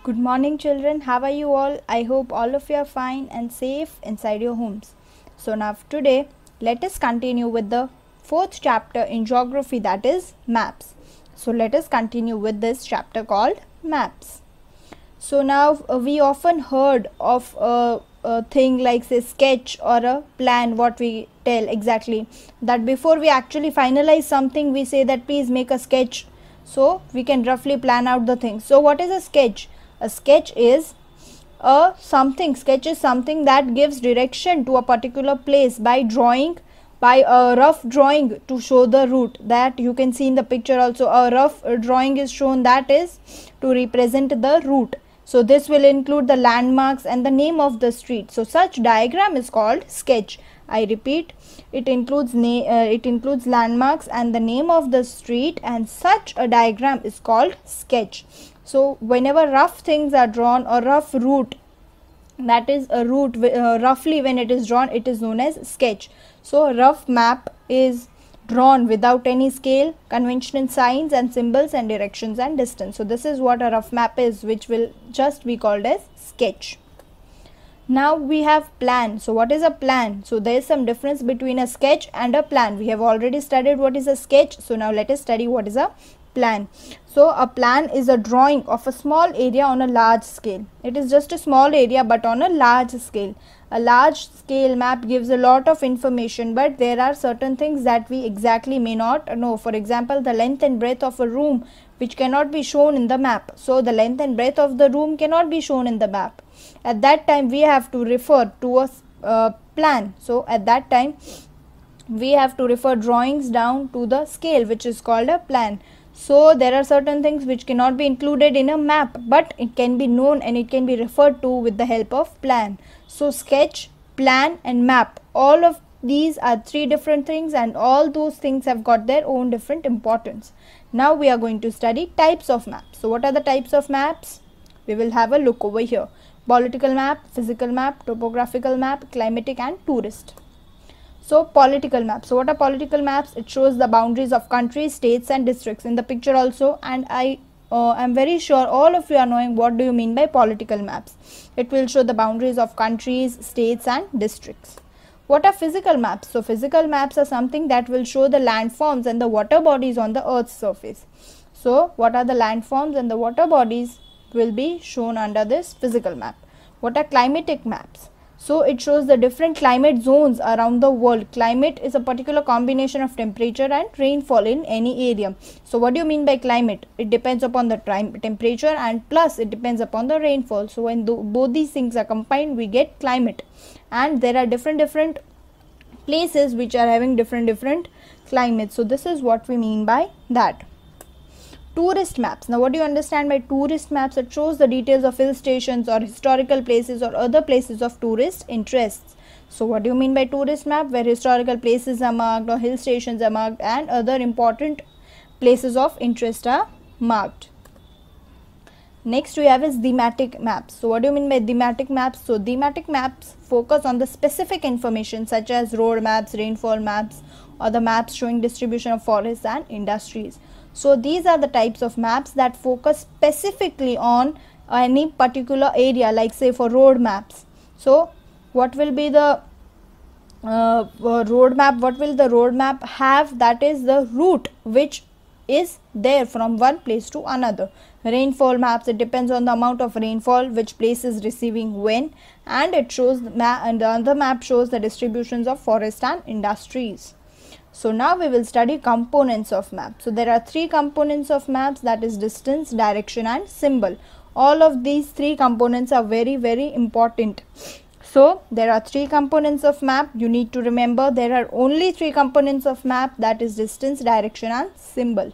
Good morning, children. How are you all? I hope all of you are fine and safe inside your homes. So now today, let us continue with the fourth chapter in geography, that is maps. So let us continue with this chapter called maps. So now we often heard of a thing like say sketch or a plan, what we tell exactly that before we actually finalize something, we say that please make a sketch so we can roughly plan out the thing. So what is a sketch? A sketch is sketch is something that gives direction to a particular place by drawing, by a rough drawing to show the route. That you can see in the picture also, a rough drawing is shown, that is to represent the route. So this will include the landmarks and the name of the street. So such diagram is called sketch. I repeat, it includes landmarks and the name of the street, and such a diagram is called sketch. So whenever rough things are drawn, or rough route, that is a route roughly when it is drawn, it is known as sketch. So a rough map is drawn without any scale, conventional signs and symbols and directions and distance. So this is what a rough map is, which will just be called as sketch. Now we have plan. So what is a plan? So there is some difference between a sketch and a plan. We have already studied what is a sketch. So now let us study what is a plan. So a plan is a drawing of a small area on a large scale. It is just a small area but on a large scale. A large scale map gives a lot of information, but there are certain things that we exactly may not know. For example, the length and breadth of a room, which cannot be shown in the map. So the length and breadth of the room cannot be shown in the map. At that time we have to refer to a plan. So at that time we have to refer drawings down to the scale, which is called a plan. So there are certain things which cannot be included in a map, but it can be known and it can be referred to with the help of plan. So sketch, plan and map, all of these are three different things, and all those things have got their own different importance. Now we are going to study types of maps. So what are the types of maps? We will have a look over here. Political map, physical map, topographical map, climatic and tourist. So political maps. So what are political maps? It shows the boundaries of countries, states and districts in the picture also, and I am very sure all of you are knowing what do you mean by political maps. It will show the boundaries of countries, states and districts. What are physical maps? So physical maps are something that will show the landforms and the water bodies on the earth's surface. So what are the landforms and the water bodies will be shown under this physical map. What are climatic maps? So it shows the different climate zones around the world. Climate is a particular combination of temperature and rainfall in any area. So what do you mean by climate? It depends upon the temperature and plus it depends upon the rainfall. So when both these things are combined, we get climate. And there are different places which are having different climates. So this is what we mean by that. Tourist maps. Now what do you understand by tourist maps? It shows the details of hill stations or historical places or other places of tourist interests. So what do you mean by tourist map? Where historical places are marked or hill stations are marked and other important places of interest are marked. Next we have is thematic maps. So what do you mean by thematic maps? So thematic maps focus on the specific information such as road maps, rainfall maps, or the maps showing distribution of forests and industries. So these are the types of maps that focus specifically on any particular area, like say for road maps. So what will be the road map? What will the road map have? That is the route which is there from one place to another. Rainfall maps, it depends on the amount of rainfall which place is receiving when, and it shows the map, and the other map shows the distributions of forest and industries. So now we will study components of maps. So there are three components of maps, that is distance, direction and symbol. All of these three components are very important. So there are three components of map. You need to remember there are only three components of map, that is distance, direction and symbol.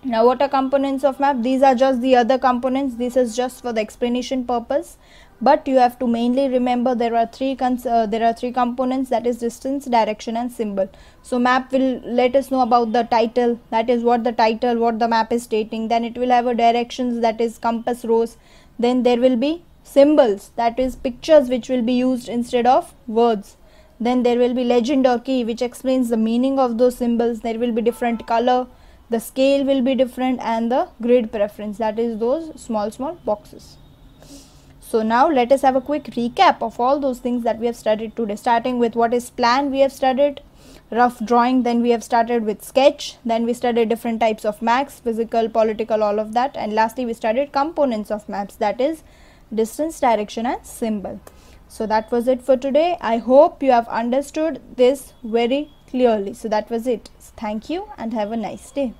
Now what are components of map? These are just the other components. This is just for the explanation purpose. But you have to mainly remember there are three components, that is distance, direction and symbol. So map will let us know about the title, that is what the map is stating. Then it will have a directions, that is compass rose. Then there will be symbols, that is pictures which will be used instead of words. Then there will be legend or key which explains the meaning of those symbols. There will be different color. the scale will be different, and the grid preference, that is those small boxes. So now let us have a quick recap of all those things that we have studied today, starting with what is plan. We have studied rough drawing, then we have started with sketch, then we studied different types of maps, physical, political, all of that, and lastly we studied components of maps, that is distance, direction and symbol. So that was it for today. I hope you have understood this very clearly. So that was it. Thank you and have a nice day.